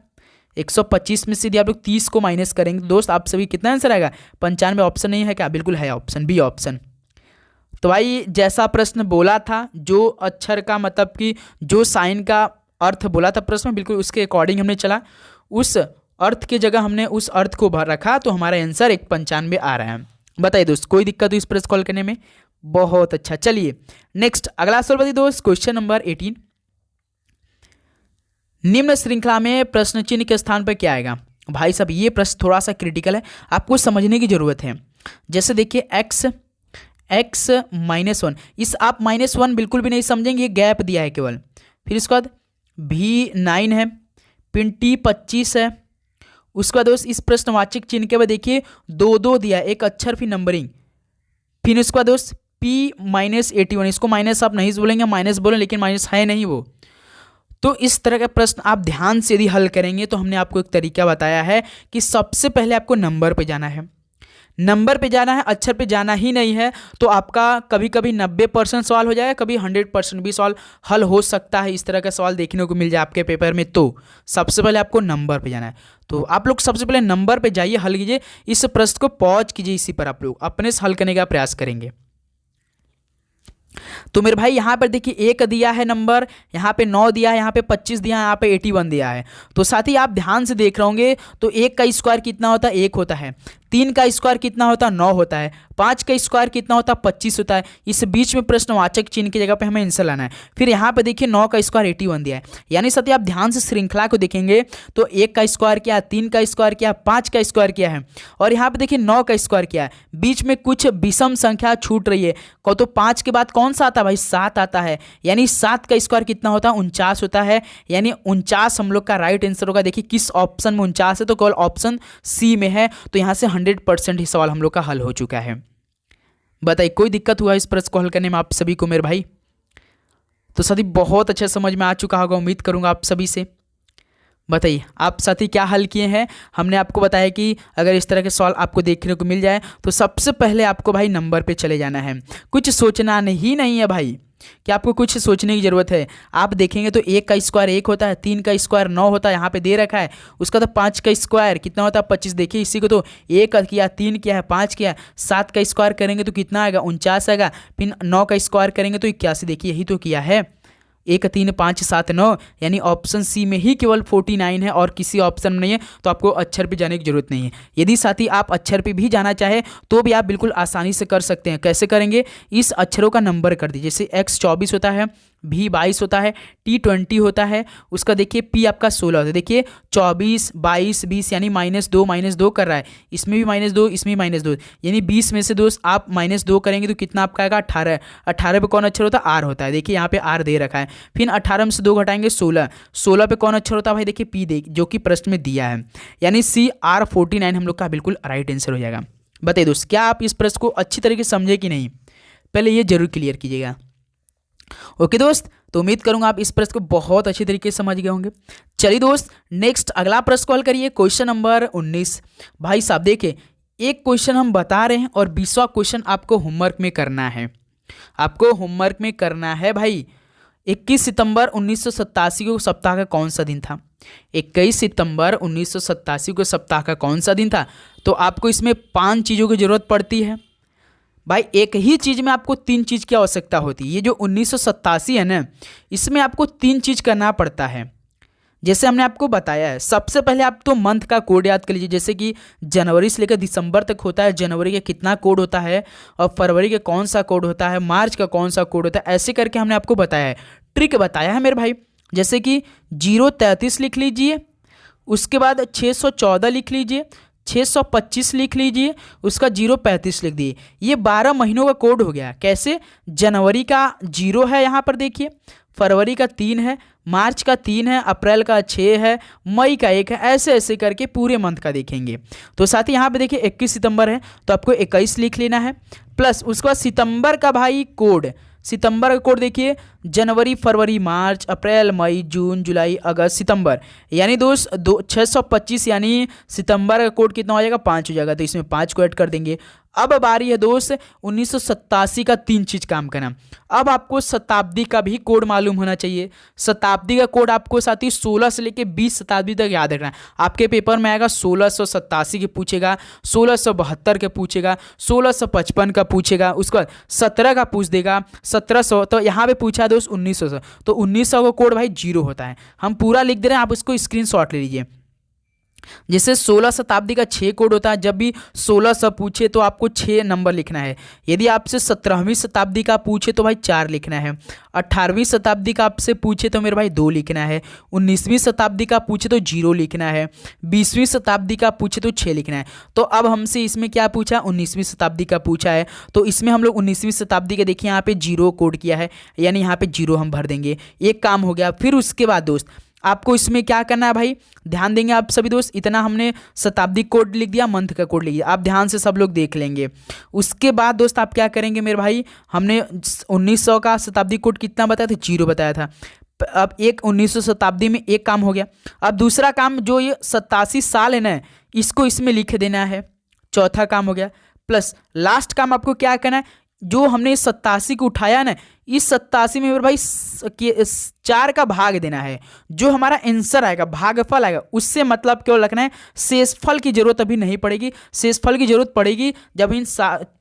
125 में से यदि आप लोग 30 को माइनस करेंगे तो दोस्त आप सभी कितना आंसर आएगा? 95। ऑप्शन नहीं है क्या? बिल्कुल है, ऑप्शन बी ऑप्शन। तो भाई जैसा प्रश्न बोला था, जो अक्षर का मतलब कि जो साइन का अर्थ बोला था प्रश्न में, बिल्कुल उसके अकॉर्डिंग हमने चला, उस अर्थ की जगह हमने उस अर्थ को रखा, तो हमारा आंसर 195 आ रहा है। बताइए दोस्त, कोई दिक्कत हो इस प्रश्न कॉल करने में? बहुत अच्छा। चलिए नेक्स्ट अगला सवाल बताइए दोस्त, क्वेश्चन नंबर 18। निम्न श्रृंखला में प्रश्न चिन्ह के स्थान पर क्या आएगा? भाई साहब ये प्रश्न थोड़ा सा क्रिटिकल है, आपको समझने की जरूरत है। जैसे देखिए x -1, इस आप -1 बिल्कुल भी नहीं समझेंगे, ये गैप दिया है केवल। फिर उसके बाद v9 है, पिन t 25 है। उसके बाद दोस्त इस प्रश्नवाचक चिन्ह के बाद देखिए 2 दिया है, एक अक्षर फिर नंबरिंग। फिर उसके बाद दोस्त p -81, इसको माइनस आप नहीं बोलेंगे, माइनस बोलें, लेकिन माइनस है नहीं वो। तो इस तरह का प्रश्न आप ध्यान से यदि हल करेंगे तो हमने आपको एक तरीका बताया है कि सबसे पहले आपको नंबर पे जाना है, नंबर पे जाना है, अक्षर पे जाना ही नहीं है। तो आपका कभी कभी 90% सवाल हो जाएगा, कभी 100% भी सवाल हल हो सकता है। इस तरह का सवाल देखने को मिल जाए आपके पेपर में। तो सबसे पहले आपको नंबर पे जाना है, तो आप लोग सबसे पहले नंबर पे जाइए, हल कीजिए। इस प्रश्न को पॉज कीजिए, इसी पर आप लोग अपने से हल करने का प्रयास करेंगे। तो मेरे भाई यहाँ पर देखिए 1 दिया है नंबर, यहाँ पे 9 दिया है, यहाँ पे 25 दिया है, यहाँ पे 81 दिया है। तो साथ ही आप ध्यान से देख रहे होंगे, तो 1 का स्क्वायर कितना होता है? 1 होता है। 3 का स्क्वायर कितना होता है? 9 होता है। 5 का स्क्वायर कितना होता है? 25 होता है। इस बीच में प्रश्नवाचक चिन्ह की जगह पे हमें आंसर लाना है। फिर यहाँ पे देखिए 9 का स्क्वायर 81 दिया है। यानी साथ ही आप ध्यान से श्रृंखला को देखेंगे तो 1 का स्क्वायर क्या है, 3 का स्क्वायर क्या है, 5 का स्क्वायर क्या है, और यहाँ पे देखिए 9 का स्क्वायर क्या है। बीच में कुछ विषम संख्या छूट रही है, तो 5 के बाद कौन सा आता है भाई? 7 आता है। यानी 7 का स्क्वायर कितना होता है? 49 होता है। यानी 49 हम लोग का राइट आंसर होगा। देखिए किस ऑप्शन में 49 है? तो केवल ऑप्शन सी में है। तो यहाँ से 100% ही सवाल हम लोग का हल हो चुका है। बताइए कोई दिक्कत हुआ इस प्रश्न को हल करने में आप सभी को मेरे भाई? तो साथी बहुत अच्छा समझ में आ चुका होगा, उम्मीद करूंगा आप सभी से। बताइए आप साथी क्या हल किए हैं? हमने आपको बताया कि अगर इस तरह के सवाल आपको देखने को मिल जाए तो सबसे पहले आपको भाई नंबर पे चले जाना है, कुछ सोचना नहीं है भाई, कि आपको कुछ सोचने की ज़रूरत है। आप देखेंगे तो 1 का स्क्वायर 1 होता है, 3 का स्क्वायर 9 होता है, यहाँ पे दे रखा है। उसका तो 5 का स्क्वायर कितना होता है? 25। देखिए इसी को तो 1 किया, 3 किया है, 5 किया है। 7 का स्क्वायर करेंगे तो कितना आएगा? 49 आएगा। फिर 9 का स्क्वायर करेंगे तो 81। देखिए यही तो किया है, 1 3 5 7 9। यानी ऑप्शन सी में ही केवल 49 है और किसी ऑप्शन में नहीं है। तो आपको अक्षर पे जाने की जरूरत नहीं है। यदि साथी आप अक्षर पे भी जाना चाहे तो भी आप बिल्कुल आसानी से कर सकते हैं। कैसे करेंगे? इस अक्षरों का नंबर कर दीजिए। जैसे x 24 होता है, v 22 होता है, t 20 होता है, उसका देखिए p आपका 16 होता है। देखिए 24 22 20 यानी -2 कर रहा है, इसमें भी -2, इसमें भी -2, यानी 20 में से दोस्त आप -2 करेंगे तो कितना आपका आएगा? 18। 18 पे कौन अक्षर होता है? r होता है। देखिए यहाँ पे r दे रखा है। फिर 18 में से 2 घटाएंगे 16। 16 पे कौन अक्षर होता है भाई? देखिए p दे, जो कि प्रश्न में दिया है। यानी सी r 49 हम लोग का बिल्कुल राइट आंसर हो जाएगा। बताइए दोस्त क्या आप इस प्रश्न को अच्छी तरीके से समझे कि नहीं? पहले ये जरूर क्लियर कीजिएगा। ओके दोस्त, तो उम्मीद करूंगा आप इस प्रश्न को बहुत अच्छी तरीके से समझ गए होंगे। चलिए दोस्त नेक्स्ट अगला प्रश्न कॉल करिए, क्वेश्चन नंबर 19। भाई साहब देखिए एक क्वेश्चन हम बता रहे हैं और 20वां क्वेश्चन आपको होमवर्क में करना है। आपको होमवर्क में करना है भाई। 21 सितंबर 1987 को सप्ताह का कौन सा दिन था? 21 सितंबर 1987 को सप्ताह का कौन सा दिन था? तो आपको इसमें 5 चीज़ों की जरूरत पड़ती है भाई। एक ही चीज़ में आपको 3 चीज़ की आवश्यकता होती है। ये जो 1987 है ना, इसमें आपको 3 चीज़ करना पड़ता है। जैसे हमने आपको बताया है, सबसे पहले आप तो मंथ का कोड याद कर लीजिए। जैसे कि जनवरी से लेकर दिसंबर तक होता है, जनवरी का कितना कोड होता है, और फरवरी का कौन सा कोड होता है, मार्च का कौन सा कोड होता है, ऐसे करके हमने आपको बताया है, ट्रिक बताया है मेरे भाई। जैसे कि 033 लिख लीजिए, उसके बाद 614 लिख लीजिए, 625 लिख लीजिए, उसका 035 लिख दिए। ये 12 महीनों का कोड हो गया। कैसे? जनवरी का 0 है यहाँ पर देखिए, फरवरी का 3 है, मार्च का 3 है, अप्रैल का 6 है, मई का 1 है, ऐसे ऐसे करके पूरे मंथ का देखेंगे। तो साथ ही यहाँ पे देखिए 21 सितंबर है तो आपको 21 लिख लेना है, प्लस उसके बाद सितंबर का भाई कोड, सितंबर का कोड देखिए जनवरी फरवरी मार्च अप्रैल मई जून जुलाई अगस्त सितंबर, यानी दोस्त 625, यानी सितंबर का कोड कितना हो जाएगा? 5 हो जाएगा। तो इसमें 5 को ऐड कर देंगे। अब बारी है दोस्त 1987 का 3 चीज काम करना। अब आपको शताब्दी का भी कोड मालूम होना चाहिए। शताब्दी का कोड आपको साथ ही 16 से लेके 20 शताब्दी तक याद रखना है। आपके पेपर में आएगा 1687 के पूछेगा, 1672 के पूछेगा, 1655 का पूछेगा, उसके बाद 17 का पूछ देगा, 1700, तो यहाँ पे पूछा दोस्त 1900 से, तो 1900 का कोड भाई 0 होता है। हम पूरा लिख दे रहे हैं, आप इसको स्क्रीनशॉट ले लीजिए। जैसे 16 शताब्दी का 6 कोड होता है, जब भी 1600 पूछे तो आपको 6 नंबर लिखना है। यदि आपसे 17वीं शताब्दी का पूछे तो भाई 4 लिखना है। 18वीं शताब्दी का आपसे पूछे तो मेरे भाई 2 लिखना है। 19वीं शताब्दी का पूछे तो 0 लिखना है। 20वीं शताब्दी का पूछे तो 6 लिखना है। तो अब हमसे इसमें क्या पूछा, 19वीं शताब्दी का पूछा है, तो इसमें हम लोग 19वीं शताब्दी के देखिए यहाँ पे 0 कोड किया है, यानी यहाँ पे 0 हम भर देंगे। एक काम हो गया। फिर उसके बाद दोस्त आपको इसमें क्या करना है भाई, ध्यान देंगे आप सभी दोस्त। इतना हमने शताब्दी कोड लिख दिया, मंथ का कोड लिख दिया, आप ध्यान से सब लोग देख लेंगे। उसके बाद दोस्त आप क्या करेंगे मेरे भाई, हमने 1900 का शताब्दी कोड कितना बताया था, 0 बताया था। अब एक 1900 शताब्दी में एक काम हो गया। अब दूसरा काम, जो ये 87 साल है ना, इसको इसमें लिख देना है, चौथा काम हो गया। प्लस लास्ट काम आपको क्या करना है, जो हमने 87 को उठाया ना, इस 87 में मेरे भाई 4 का भाग देना है। जो हमारा आंसर आएगा, भागफल आएगा, उससे मतलब क्यों रखना है, शेषफल की जरूरत अभी नहीं पड़ेगी। शेषफल की जरूरत पड़ेगी जब इन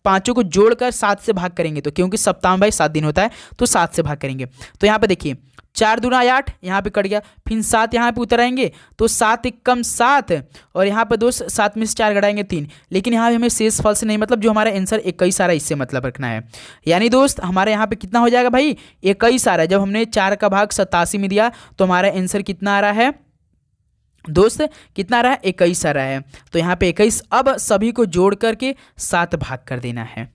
पांचों को जोड़कर 7 से भाग करेंगे, तो क्योंकि सप्ताह में भाई 7 दिन होता है, तो 7 से भाग करेंगे। तो यहाँ पे देखिए 4 दूना 8, यहाँ पे कट गया, फिर 7 यहाँ पे उतर आएंगे, तो 7 एकम 7, और यहाँ पे दोस्त 7 में से 4 घटाएंगे 3। लेकिन यहाँ पे हमें शेष फल से नहीं मतलब, जो हमारा आंसर 21 आ रहा है, इससे मतलब रखना है। यानी दोस्त हमारे यहाँ पे कितना हो जाएगा भाई, 21 आ रहा है। जब हमने 4 का भाग 87 में दिया तो हमारा आंसर कितना आ रहा है दोस्त, कितना आ रहा है, 21 आ रहा है। तो यहाँ पे 21, अब सभी को जोड़ करके 7 भाग कर देना है।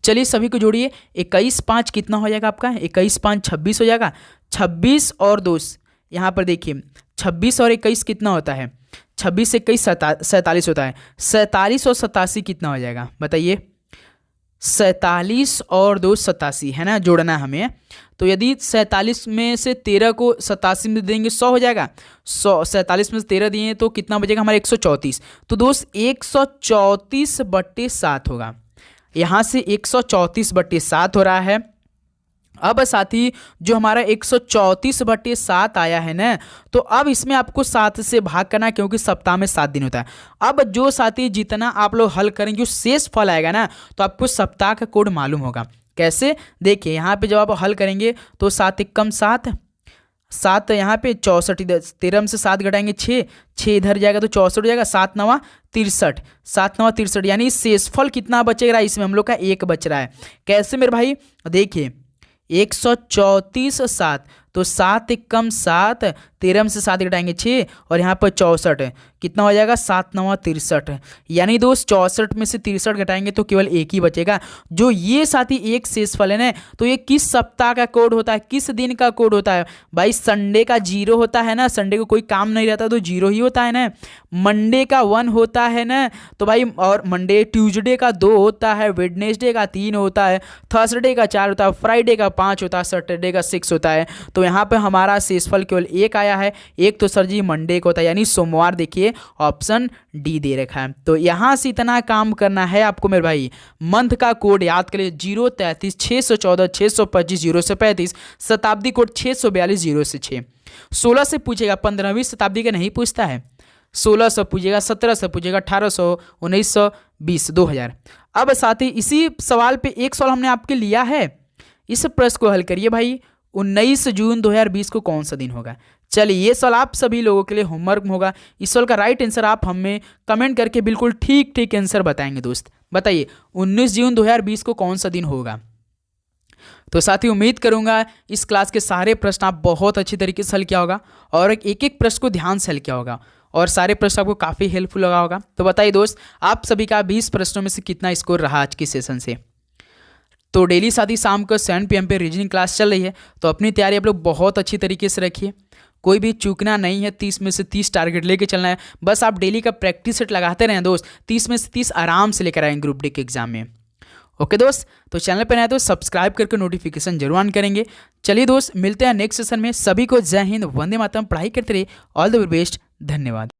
चलिए सभी को जोड़िए, 21 5 कितना हो जाएगा आपका, 21 5 26 हो जाएगा। 26 और दोस्त यहाँ पर देखिए 26 और 21 कितना होता है, 26 से 21 47 होता है। 47 और 87 कितना हो जाएगा बताइए, 47 और 2 87 है ना, जोड़ना हमें। तो यदि 47 में से 13 को 87 में देंगे 100 हो जाएगा। 100 47 में से 13 दिए तो कितना बचेगा हमारा 134। तो दोस्त 134/7 होगा। यहाँ से 134/7 हो रहा है। अब साथी जो हमारा 134/7 आया है ना, तो अब इसमें आपको 7 से भाग करना, क्योंकि सप्ताह में 7 दिन होता है। अब जो साथी जितना आप लोग हल करेंगे, जो शेष फल आएगा ना, तो आपको सप्ताह का कोड मालूम होगा। कैसे, देखिए यहाँ पे जब आप हल करेंगे तो 7 एकम 7, 7 यहाँ पे 64, 13 में से 7 घटाएंगे 6, 6 इधर जाएगा तो 64 हो जाएगा। 7 9 63, 7 9 63, यानी शेषफल कितना बचेगा, इसमें हम लोग का 1 बच रहा है। कैसे मेरे भाई, देखिए 134/7, तो 7 एकम 7, 13 में से 7 घटाएंगे 6, और यहाँ पर 64 कितना हो जाएगा, 7 9 63। यानी दोस्त 64 में से 63 घटाएंगे तो केवल 1 ही बचेगा। जो ये साथी एक शेषफल है ना, तो ये किस सप्ताह का कोड होता है, किस दिन का कोड होता है भाई, संडे का 0 होता है ना, संडे को कोई काम नहीं रहता तो 0 ही होता है ना। मंडे का 1 होता है ना, तो भाई, और मंडे ट्यूसडे का 2 होता है, वेडनेसडे का 3 होता है, थर्सडे का 4 होता है, फ्राइडे का 5 होता है, सैटरडे का 6 होता है। तो यहाँ पे हमारा शेषफल केवल 1 आया है। एक तो सर जी मंडे को होता है, यानी सोमवार, देखिए ऑप्शन डी दे रखा है। तो यहाँ से इतना काम करना है आपको मेरे भाई। मंथ का कोड याद करिए 033 614 625 0 से 35, शताब्दी कोड 642 0 से 6। 16 से पूछेगा, 15वीं शताब्दी का नहीं पूछता है। 1600 पूछेगा, 1700 पूछेगा, 1800, 1900, 20, 2000। अब साथ ही इसी सवाल पे एक सवाल हमने आपके लिया है, इस प्रश्न को हल करिए भाई। 19 जून 2020 को कौन सा दिन होगा। चलिए ये सवाल आप सभी लोगों के लिए होमवर्क होगा। इस सवाल का राइट आंसर आप हमें कमेंट करके बिल्कुल ठीक ठीक आंसर बताएंगे। दोस्त बताइए 19 जून 2020 को कौन सा दिन होगा। तो साथ ही उम्मीद करूंगा इस क्लास के सारे प्रश्न आप बहुत अच्छी तरीके से हल किया होगा, और एक एक प्रश्न को ध्यान से हल किया होगा, और सारे प्रश्न आपको काफ़ी हेल्पफुल लगा होगा। तो बताइए दोस्त, आप सभी का 20 प्रश्नों में से कितना स्कोर रहा आज की सेशन से। तो डेली साथ ही शाम को 7 PM पे रीजनिंग क्लास चल रही है, तो अपनी तैयारी आप लोग बहुत अच्छी तरीके से रखिए। कोई भी चूकना नहीं है, 30 में से 30 टारगेट लेके चलना है। बस आप डेली का प्रैक्टिस सेट लगाते रहें दोस्त, 30 में से 30 आराम से लेकर आएंगे ग्रुप डी के एग्जाम में। ओके दोस्त, तो चैनल पर नए तो सब्सक्राइब करके नोटिफिकेशन जरूर ऑन करेंगे। चलिए दोस्त, मिलते हैं नेक्स्ट सेशन में। सभी को जय हिंद, वंदे मातरम। पढ़ाई करते रहिए। ऑल द बेस्ट, धन्यवाद।